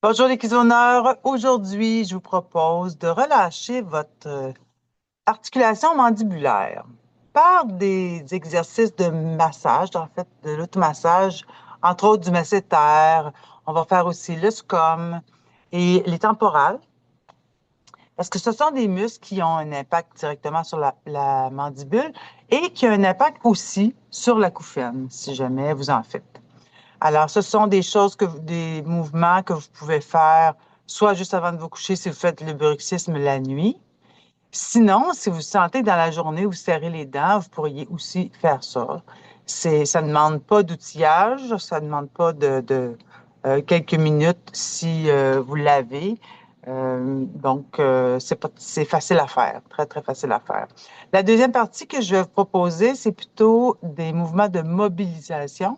Bonjour les cuisinières. Aujourd'hui, je vous propose de relâcher votre articulation mandibulaire par des exercices de massage, en fait, de l'automassage, entre autres du masséter. On va faire aussi le scum et les temporales, parce que ce sont des muscles qui ont un impact directement sur la mandibule et qui ont un impact aussi sur la couffaine, si jamais vous en faites. Alors, ce sont des choses des mouvements que vous pouvez faire soit juste avant de vous coucher si vous faites le bruxisme la nuit. Sinon, si vous sentez que dans la journée, vous serrez les dents, vous pourriez aussi faire ça. Ça ne demande pas d'outillage, ça ne demande pas de quelques minutes si vous l'avez. C'est facile à faire, très, très facile à faire. La deuxième partie que je vais vous proposer, c'est plutôt des mouvements de mobilisation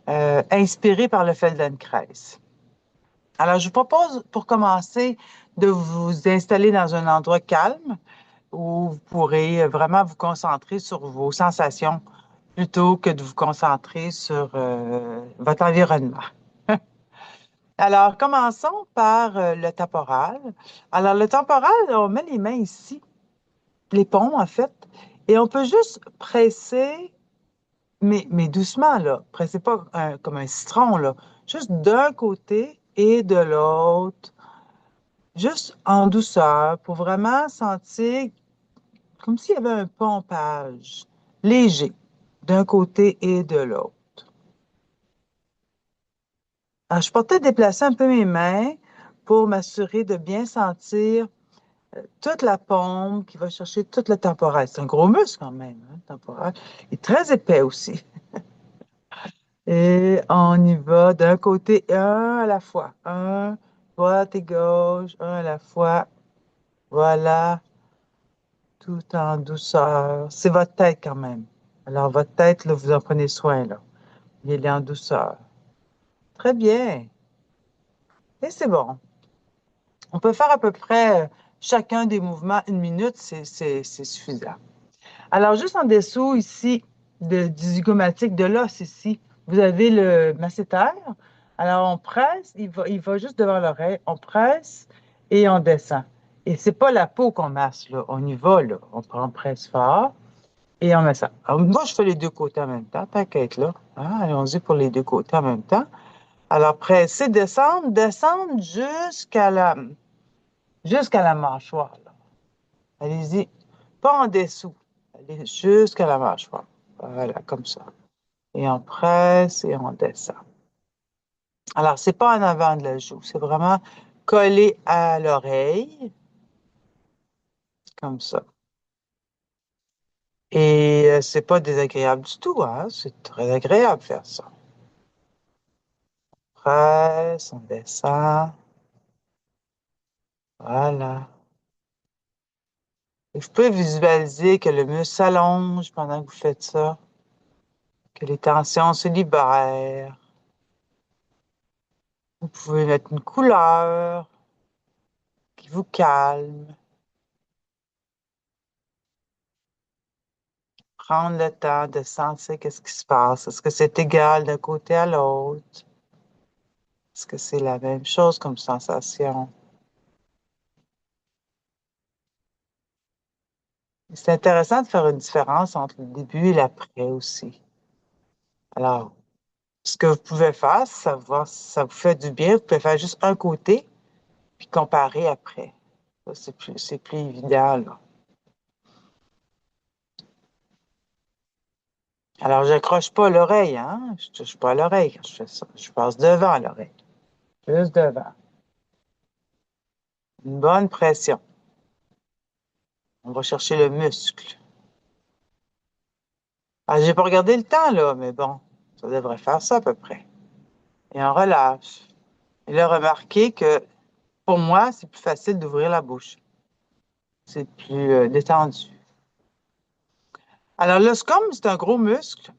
inspirés par le Feldenkrais. Alors, je vous propose, pour commencer, de vous installer dans un endroit calme où vous pourrez vraiment vous concentrer sur vos sensations plutôt que de vous concentrer sur votre environnement. Alors, commençons par le temporal. Alors, le temporal, on met les mains ici, les paumes en fait, et on peut juste presser, mais doucement, là. Pressez pas comme un citron, là. Juste d'un côté et de l'autre, juste en douceur, pour vraiment sentir comme s'il y avait un pompage léger d'un côté et de l'autre. Alors, je portais déplacer un peu mes mains pour m'assurer de bien sentir toute la paume qui va chercher tout le temporal. C'est un gros muscle quand même, hein, le temporal. Il est très épais aussi. Et on y va d'un côté, un à la fois. Un, droite et gauche, un à la fois. Voilà, tout en douceur. C'est votre tête quand même. Alors, votre tête, là, vous en prenez soin, là. Il est en douceur. Très bien. Et c'est bon. On peut faire à peu près chacun des mouvements une minute, c'est suffisant. Alors, juste en dessous, ici, du zygomatique, de l'os ici, vous avez le masséter. Alors, on presse, il va juste devant l'oreille, on presse et on descend. Et c'est pas la peau qu'on masse, là. On y va, là. On presse fort et on met ça. Alors, moi, je fais les deux côtés en même temps, t'inquiète, là. Hein? Allons-y pour les deux côtés en même temps. Alors, presser, descendre, descendre jusqu'à la mâchoire, là. Allez-y. Pas en dessous. Allez jusqu'à la mâchoire. Voilà, comme ça. Et on presse et on descend. Alors, c'est pas en avant de la joue, c'est vraiment collé à l'oreille, comme ça. Et c'est pas désagréable du tout, hein? C'est très agréable de faire ça. On presse, on descend. Voilà. Et vous pouvez visualiser que le muscle s'allonge pendant que vous faites ça, que les tensions se libèrent. Vous pouvez mettre une couleur qui vous calme. Prendre le temps de sentir qu'est-ce qui se passe. Est-ce que c'est égal d'un côté à l'autre? Est-ce que c'est la même chose comme sensation? C'est intéressant de faire une différence entre le début et l'après aussi. Alors, ce que vous pouvez faire, si ça vous fait du bien, vous pouvez faire juste un côté, puis comparer après. Ça, c'est plus évident, là. Alors, je n'accroche pas l'oreille, hein? Je touche pas à l'oreille quand je fais ça. Je passe devant l'oreille. Juste devant. Une bonne pression. On va chercher le muscle. Ah, j'ai pas regardé le temps, là, mais bon, ça devrait faire ça à peu près. Et on relâche. Et là, remarquez que pour moi, c'est plus facile d'ouvrir la bouche. C'est plus détendu. Alors, le scum, c'est un gros muscle.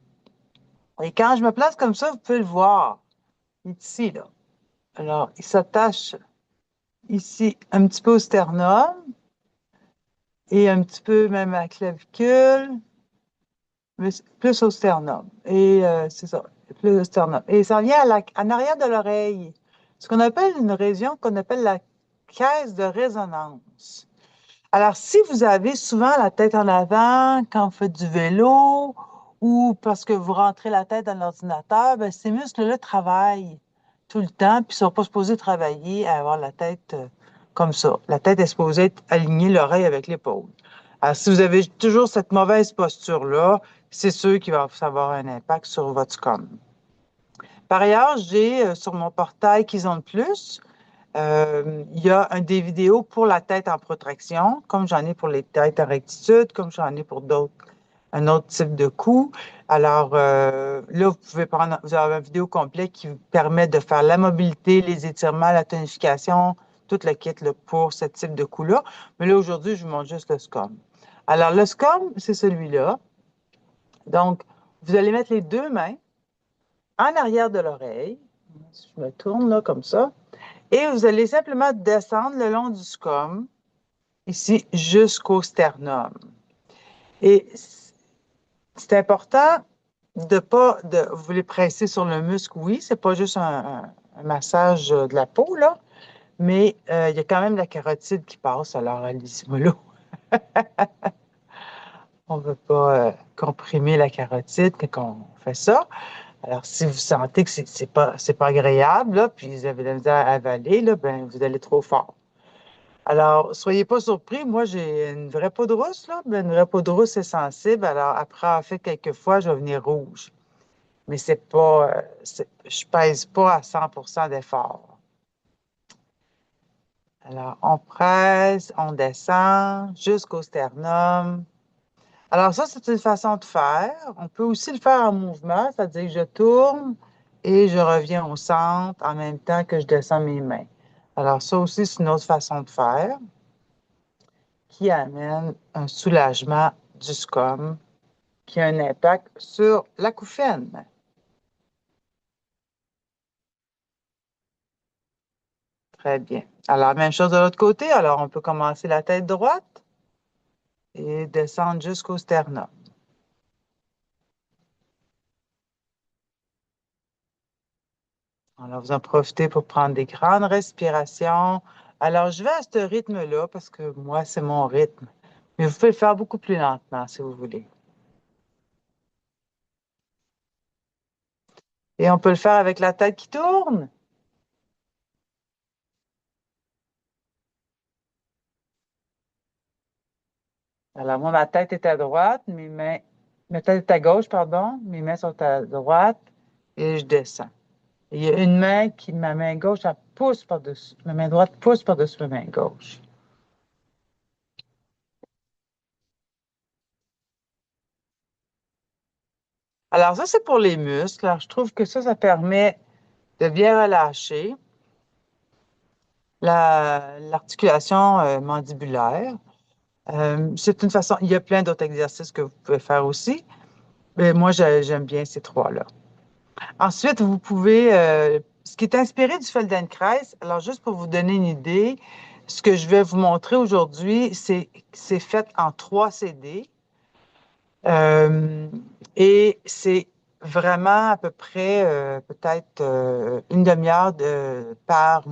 Et quand je me place comme ça, vous pouvez le voir. Il est ici, là. Alors, il s'attache ici un petit peu au sternum et un petit peu même à la clavicule, mais plus au sternum. Et c'est ça, plus au sternum. Et ça vient en arrière de l'oreille. ce qu'on appelle une région qu'on appelle la caisse de résonance. Alors, si vous avez souvent la tête en avant quand vous faites du vélo ou parce que vous rentrez la tête dans l'ordinateur, ben, ces muscles-là travaillent tout le temps, puis ils ne sont pas supposés travailler à avoir la tête comme ça. La tête est supposée être alignée, l'oreille avec l'épaule. Alors, si vous avez toujours cette mauvaise posture-là, c'est sûr qu'il va avoir un impact sur votre scom. Par ailleurs, j'ai sur mon portail qu'ils ont de plus, il y a des vidéos pour la tête en protraction, comme j'en ai pour les têtes en rectitude, comme j'en ai pour un autre type de coup. Alors là, vous avez une vidéo complète qui vous permet de faire la mobilité, les étirements, la tonification, tout le kit là, pour ce type de coup-là. Mais là, aujourd'hui, je vous montre juste le SCOM. Alors, le SCOM, c'est celui-là. Donc, vous allez mettre les deux mains en arrière de l'oreille. Je me tourne là comme ça. Et vous allez simplement descendre le long du scom, ici, jusqu'au sternum. Et c'est important de pas, vous voulez presser sur le muscle, oui, c'est pas juste un massage de la peau, là, mais il y a quand même la carotide qui passe, alors allez-y, là. On ne veut pas comprimer la carotide quand on fait ça. Alors, si vous sentez que c'est pas agréable, là, puis vous avez de la misère à avaler, là, ben, vous allez trop fort. Alors, soyez pas surpris. Moi, j'ai une vraie peau de rousse, là. Une vraie peau de rousse, c'est sensible. Alors, après avoir fait quelques fois, je vais venir rouge. Mais c'est pas, je pèse pas à 100% d'effort. Alors, on presse, on descend jusqu'au sternum. Alors, ça, c'est une façon de faire. On peut aussi le faire en mouvement, c'est-à-dire que je tourne et je reviens au centre en même temps que je descends mes mains. Alors, ça aussi, c'est une autre façon de faire qui amène un soulagement du scom qui a un impact sur l'acouphène. Très bien. Alors, même chose de l'autre côté. Alors, on peut commencer la tête droite et descendre jusqu'au sternum. Alors, vous en profitez pour prendre des grandes respirations. Alors, je vais à ce rythme-là parce que moi, c'est mon rythme. Mais vous pouvez le faire beaucoup plus lentement si vous voulez. Et on peut le faire avec la tête qui tourne. Alors, moi, ma tête est à droite, ma tête est à gauche, pardon, mes mains sont à droite et je descends. Et il y a une main ma main gauche, elle pousse par-dessus. Ma main droite pousse par-dessus ma main gauche. Alors, ça, c'est pour les muscles. Alors, je trouve que ça permet de bien relâcher l'articulation mandibulaire. C'est une façon, il y a plein d'autres exercices que vous pouvez faire aussi, mais moi, j'aime bien ces trois-là. Ensuite, vous pouvez, ce qui est inspiré du Feldenkrais, alors juste pour vous donner une idée, ce que je vais vous montrer aujourd'hui, c'est fait en 3 CD et c'est vraiment à peu près peut-être une demi-heure par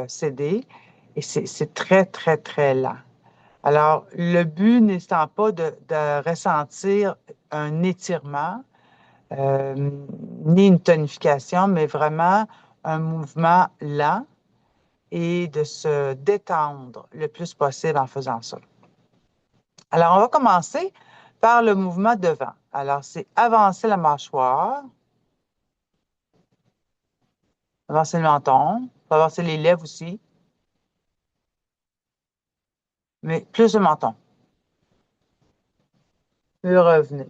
CD et c'est très, très, très lent. Alors, le but n'étant pas de ressentir un étirement, euh, ni une tonification, mais vraiment un mouvement lent et de se détendre le plus possible en faisant ça. Alors, on va commencer par le mouvement devant. Alors, c'est avancer la mâchoire, avancer le menton, avancer les lèvres aussi, mais plus le menton. Puis revenir.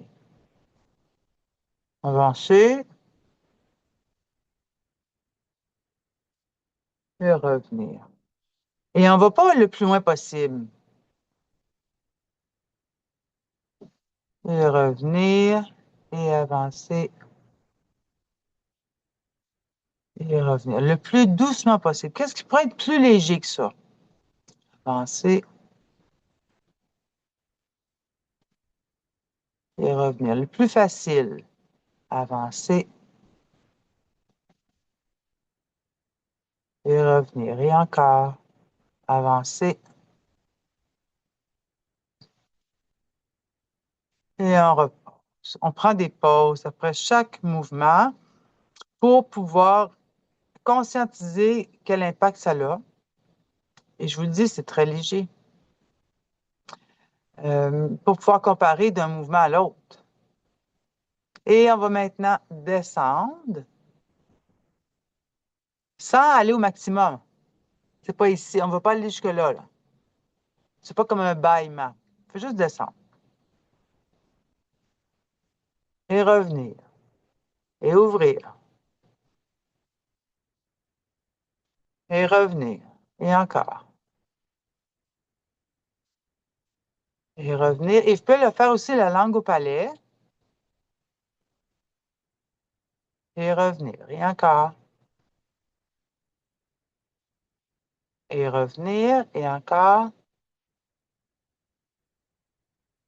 Avancer, puis revenir. Et on va pas le plus loin possible. Et revenir et avancer et revenir. Le plus doucement possible. Qu'est-ce qui pourrait être plus léger que ça? Avancer et revenir. Le plus facile. Avancer et revenir. Et encore, avancer. Et on repose. On prend des pauses après chaque mouvement pour pouvoir conscientiser quel impact ça a. Et je vous le dis, c'est très léger. Pour pouvoir comparer d'un mouvement à l'autre. Et on va maintenant descendre sans aller au maximum. C'est pas ici. On ne va pas aller jusque-là. Là. C'est pas comme un bâillement. Il faut juste descendre. Et revenir. Et ouvrir. Et revenir. Et encore. Et revenir. Et vous pouvez le faire aussi la langue au palais. Et revenir. Et encore. Et revenir. Et encore.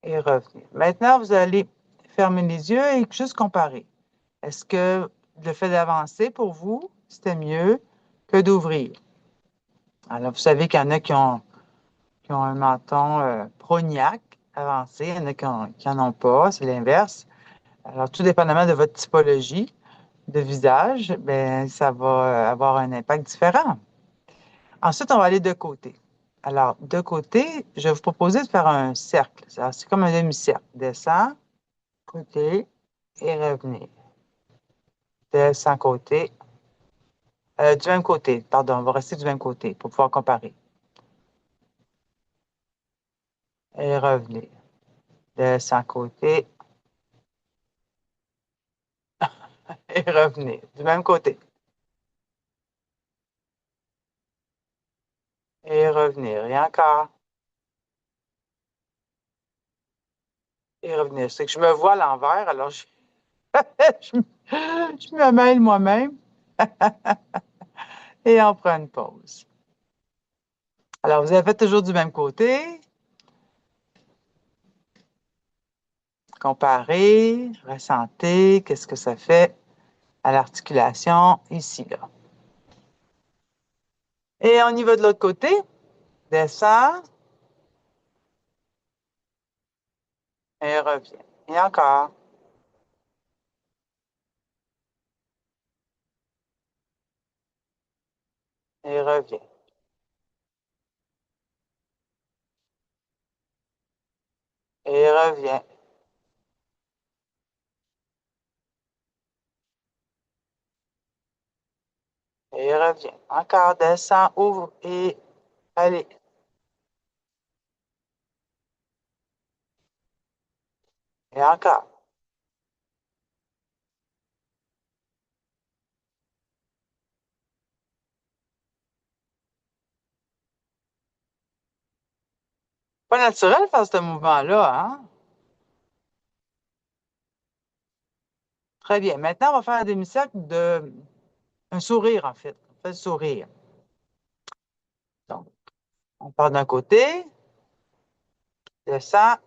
Et revenir. Maintenant, vous allez fermer les yeux et juste comparer. Est-ce que le fait d'avancer pour vous, c'était mieux que d'ouvrir? Alors, vous savez qu'il y en a qui ont un menton prognaque avancé, il y en a qui en ont pas, c'est l'inverse. Alors, tout dépendamment de votre typologie de visage, ben, ça va avoir un impact différent. Ensuite, on va aller de côté. Alors, de côté, je vais vous proposer de faire un cercle. C'est comme un demi-cercle. Descend, côté et revenir. Descend, côté. Du même côté, pardon, on va rester du même côté pour pouvoir comparer. Et revenir. Descend, côté et revenir. Du même côté. Et revenir. Et encore. Et revenir. C'est que je me vois à l'envers, alors je, je me mêle moi-même et on prend une pause. Alors, vous avez fait toujours du même côté. Comparez, ressentez, qu'est-ce que ça fait à l'articulation ici, là. Et on y va de l'autre côté. Descend et revient. Et encore. Et revient. Et revient. Et revient. Encore, descend, ouvre et allez. Et encore. Pas naturel de faire ce mouvement-là, hein? Très bien. Maintenant, on va faire un demi-cercle de un sourire, en fait. On fait le sourire. Donc, on part d'un côté, descend,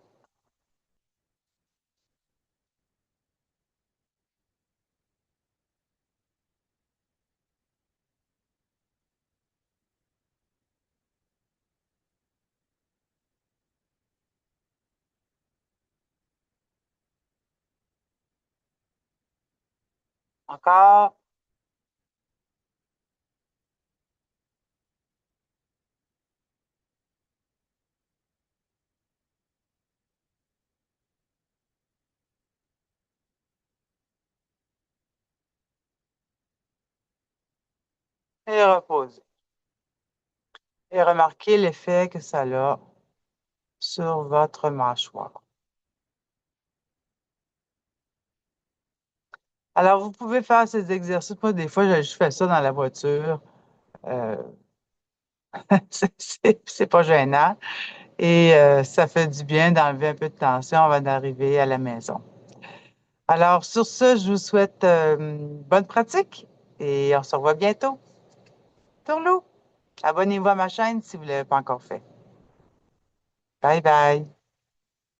encore, et reposer. Et remarquez l'effet que ça a sur votre mâchoire. Alors, vous pouvez faire ces exercices. Moi, des fois, je fais ça dans la voiture. Euh, c'est pas gênant. Et ça fait du bien d'enlever un peu de tension avant d'arriver à la maison. Alors, sur ce, je vous souhaite bonne pratique et on se revoit bientôt. Tourlou, abonnez-vous à ma chaîne si vous ne l'avez pas encore fait. Bye bye.